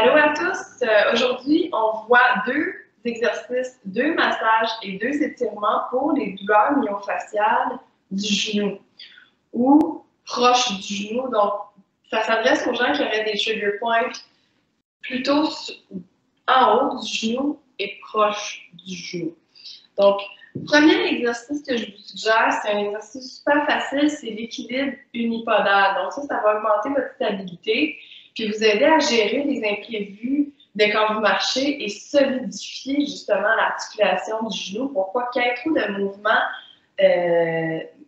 Allô à tous! Aujourd'hui, on voit deux exercices, deux massages et deux étirements pour les douleurs myofaciales du genou ou proche du genou. Donc, ça s'adresse aux gens qui auraient des trigger points plutôt en haut du genou et proche du genou. Donc, le premier exercice que je vous suggère, c'est un exercice super facile, c'est l'équilibre unipodal. Donc ça va augmenter votre stabilité, puis vous aider à gérer les imprévus de quand vous marchez et solidifier justement l'articulation du genou pour pas qu'il y ait trop de mouvements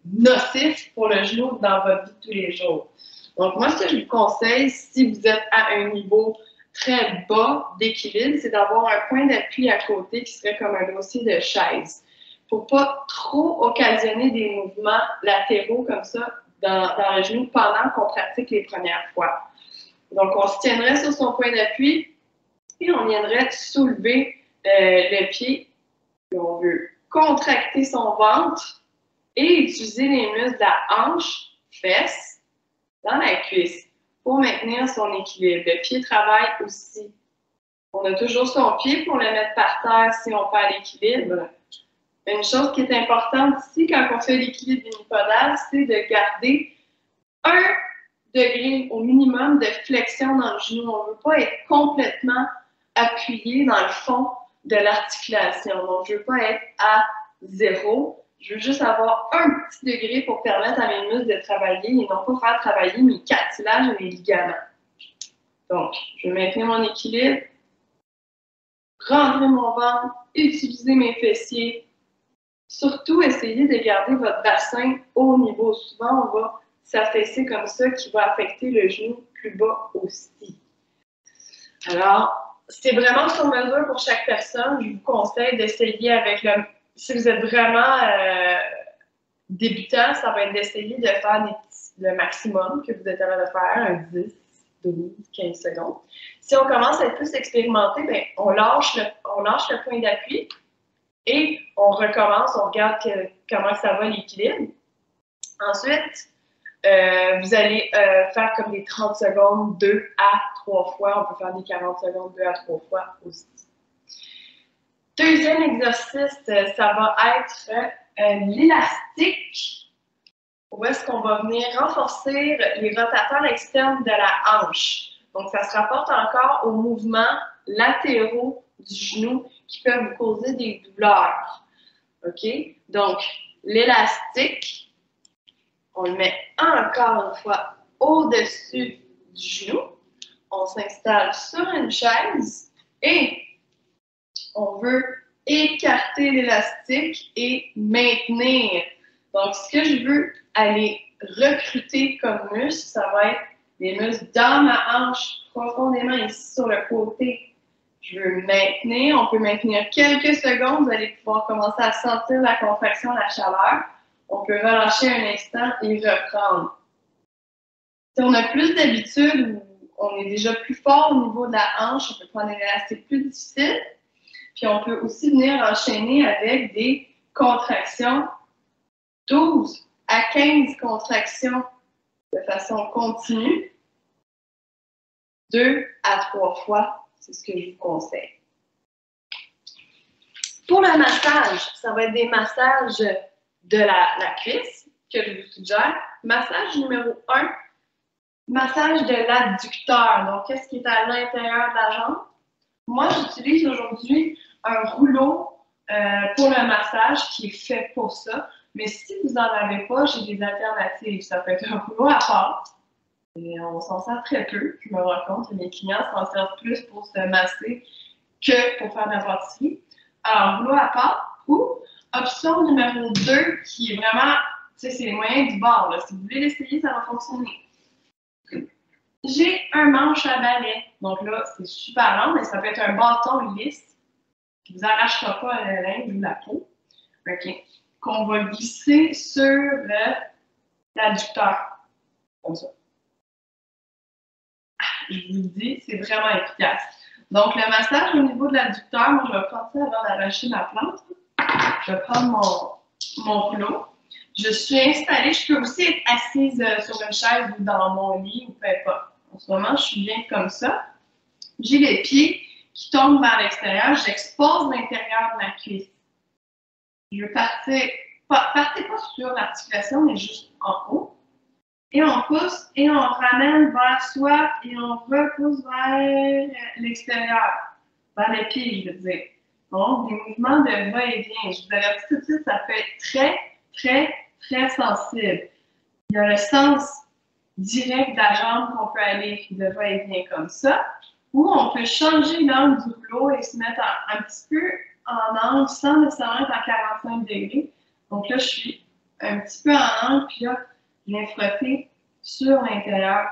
nocifs pour le genou dans votre vie de tous les jours. Donc moi, ce que je vous conseille, si vous êtes à un niveau très bas d'équilibre, c'est d'avoir un point d'appui à côté qui serait comme un dossier de chaise. Pour pas trop occasionner des mouvements latéraux comme ça dans le genou pendant qu'on pratique les premières fois. Donc, on se tiendrait sur son point d'appui et on viendrait soulever le pied. Et on veut contracter son ventre et utiliser les muscles de la hanche, fesse, dans la cuisse pour maintenir son équilibre. Le pied travaille aussi. On a toujours son pied pour le mettre par terre si on perd l'équilibre. Une chose qui est importante ici, quand on fait l'équilibre unipodal, c'est de garder 1 degré au minimum de flexion dans le genou. On ne veut pas être complètement appuyé dans le fond de l'articulation. Donc, je ne veux pas être à 0. Je veux juste avoir un petit degré pour permettre à mes muscles de travailler et non pas faire travailler mes cartilages et mes ligaments. Donc, je vais maintenir mon équilibre, rentrer mon ventre, utiliser mes fessiers. Surtout, essayez de garder votre bassin au niveau. Souvent, on va s'affaisser comme ça, qui va affecter le genou plus bas aussi. Alors, c'est vraiment sur mesure pour chaque personne. Je vous conseille d'essayer avec le... Si vous êtes vraiment débutant, ça va être d'essayer de faire le maximum que vous êtes capable de faire, un 10, 12, 15 secondes. Si on commence à être plus expérimenté, bien, on lâche le point d'appui et on recommence, on regarde comment ça va l'équilibre. Ensuite, vous allez faire comme des 30 secondes 2 à 3 fois. On peut faire des 40 secondes 2 à 3 fois aussi. Deuxième exercice, ça va être l'élastique, où est-ce qu'on va venir renforcer les rotateurs externes de la hanche. Donc, ça se rapporte encore aux mouvements latéraux du genou qui peuvent vous causer des douleurs. OK? Donc, l'élastique, on le met encore une fois au-dessus du genou. On s'installe sur une chaise et on veut écarter l'élastique et maintenir. Donc, ce que je veux aller recruter comme muscle, ça va être les muscles dans ma hanche, profondément ici sur le côté. Je veux maintenir. On peut maintenir quelques secondes. Vous allez pouvoir commencer à sentir la contraction, la chaleur. On peut relâcher un instant et reprendre. Si on a plus d'habitude ou on est déjà plus fort au niveau de la hanche, on peut prendre un élastique plus difficile. Puis on peut aussi venir enchaîner avec des contractions, 12 à 15 contractions de façon continue, 2 à 3 fois, c'est ce que je vous conseille. Pour le massage, ça va être des massages de la cuisse que je vous suggère. Massage numéro 1, massage de l'adducteur. Donc, qu'est-ce qui est à l'intérieur de la jambe? Moi, j'utilise aujourd'hui un rouleau pour le massage qui est fait pour ça. Mais si vous n'en avez pas, j'ai des alternatives. Ça peut être un rouleau à part. Et on s'en sert très peu. Je me rends compte que mes clients s'en servent plus pour se masser que pour faire de la pâtisserie. Alors, rouleau à part ou option numéro 2 qui est vraiment, tu sais, c'est les moyens du bord. Là. Si vous voulez l'essayer, ça va fonctionner. J'ai un manche à balai. Donc là, c'est super long, mais ça peut être un bâton lisse qui ne vous arrachera pas le linge ou la peau. OK. Qu'on va glisser sur l'adducteur. Comme ça. Je vous le dis, c'est vraiment efficace. Donc, le massage au niveau de l'adducteur, moi, je vais prendre ça avant d'arracher ma plante. Je vais prendre mon rouleau. Je suis installée, je peux aussi être assise sur une chaise ou dans mon lit ou peu importe. En ce moment, je suis bien comme ça. j'ai les pieds qui tombent vers l'extérieur, j'expose l'intérieur de la cuisse. Je veux partez pas sur l'articulation, mais juste en haut. Et on pousse et on ramène vers soi et on repousse vers l'extérieur, vers les pieds, je veux dire. Donc, des mouvements de va-et-vient. Je vous avertis tout de suite, ça peut être très, très, très sensible. Il y a le sens direct de la jambe qu'on peut aller de va-et-vient comme ça, ou on peut changer l'angle du rouleau et se mettre un petit peu en angle sans nécessairement être à 45 degrés. Donc là, je suis un petit peu en angle, puis là, je viens frotter sur l'intérieur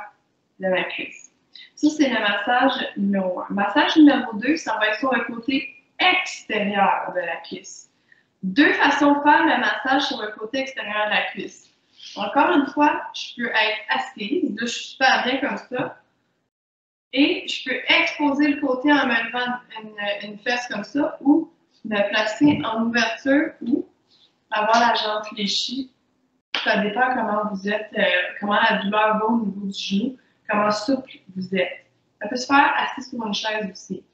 de ma cuisse. Ça, c'est le massage numéro 1. Massage numéro 2, ça va être sur le côté extérieur de la cuisse. Deux façons de faire le massage sur le côté extérieur de la cuisse. Encore une fois, je peux être assise, là, je suis super bien comme ça, et je peux exposer le côté en me levant une fesse comme ça, ou me placer en ouverture, ou avoir la jambe fléchie. Ça dépend comment vous êtes, comment la douleur va au niveau du genou, comment souple vous êtes. Ça peut se faire assis sur une chaise aussi.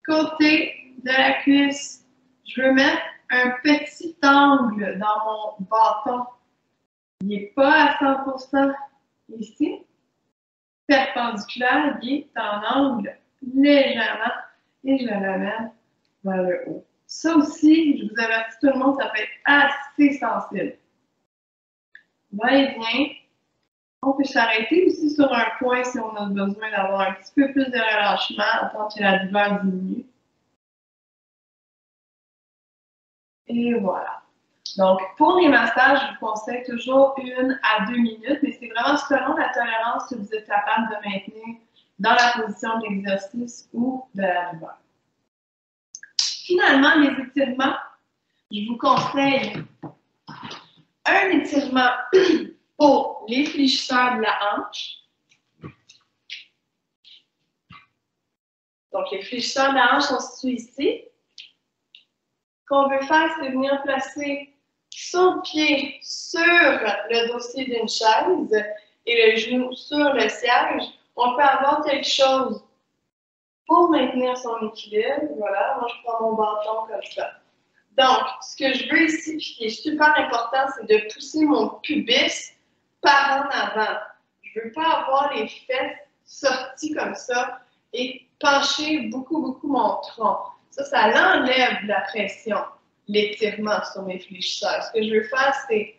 Côté de la cuisse, je veux mettre un petit angle dans mon bâton. Il n'est pas à 100% ici, perpendiculaire, il est en angle légèrement et je l'amène vers le haut. Ça aussi, je vous avertis tout le monde, ça peut être assez sensible. Va-et-vient. On peut s'arrêter aussi sur un point si on a besoin d'avoir un petit peu plus de relâchement afin que la douleur diminue. Et voilà. Donc, pour les massages, je vous conseille toujours 1 à 2 minutes, mais c'est vraiment selon la tolérance que vous êtes capable de maintenir dans la position de l'exercice ou de la douleur. Finalement, les étirements, je vous conseille un étirement pour les fléchisseurs de la hanche. Donc, les fléchisseurs de la hanche sont situés ici. Ce qu'on veut faire, c'est venir placer son pied sur le dossier d'une chaise et le genou sur le siège. On peut avoir quelque chose pour maintenir son équilibre. Voilà, moi je prends mon bâton comme ça. Donc, ce que je veux ici, puis qui est super important, c'est de pousser mon pubis par en avant. Je ne veux pas avoir les fesses sorties comme ça et pencher beaucoup mon tronc. Ça l'enlève la pression, l'étirement sur mes fléchisseurs. Ce que je veux faire, c'est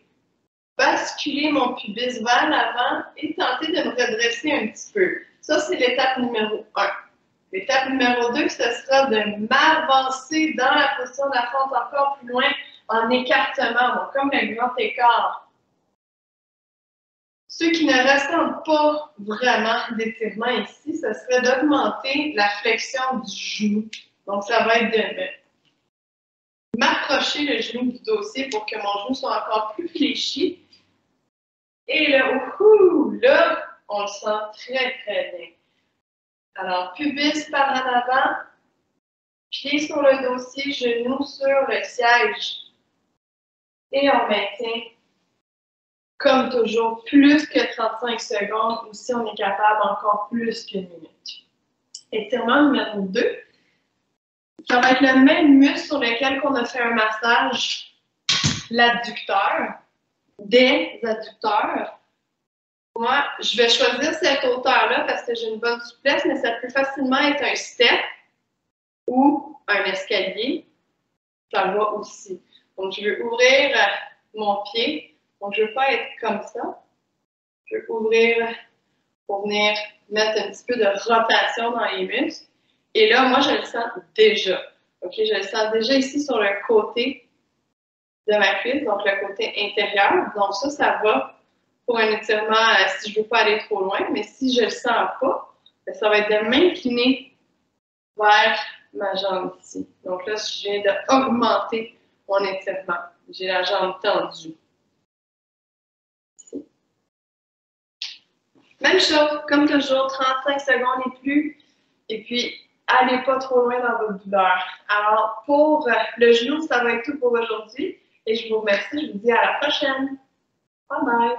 basculer mon pubis vers l'avant et tenter de me redresser un petit peu. Ça, c'est l'étape numéro 1. L'étape numéro 2, ce sera de m'avancer dans la position de la fente encore plus loin en écartement, donc comme le grand écart. Ceux qui ne ressentent pas vraiment d'étirement ici, ce serait d'augmenter la flexion du genou. Donc, ça va être de m'approcher le genou du dossier pour que mon genou soit encore plus fléchi. Et là, là, on le sent très bien. Alors, pubis par en avant, pied sur le dossier, genou sur le siège. Et on maintient, comme toujours, plus que 35 secondes ou si on est capable, encore plus qu'une minute. Étirement numéro 2. Ça va être le même muscle sur lequel on a fait un massage, l'adducteur, des adducteurs. Moi, je vais choisir cette hauteur-là parce que j'ai une bonne souplesse, mais ça peut facilement être un step ou un escalier. Ça va aussi. Donc, je veux ouvrir mon pied. Donc, je ne veux pas être comme ça. Je veux ouvrir pour venir mettre un petit peu de rotation dans les muscles. Et là, moi, je le sens déjà. OK, je le sens déjà ici sur le côté de ma cuisse, donc le côté intérieur. Donc, ça va pour un étirement si je ne veux pas aller trop loin. Mais si je ne le sens pas, ça va être de m'incliner vers ma jambe ici. Donc là, je viens d'augmenter mon étirement. J'ai la jambe tendue. Ici. Même chose, comme toujours, 35 secondes et plus. Et puis, allez pas trop loin dans votre douleur. Alors, pour le genou, ça va être tout pour aujourd'hui. Et je vous remercie. Je vous dis à la prochaine. Bye bye.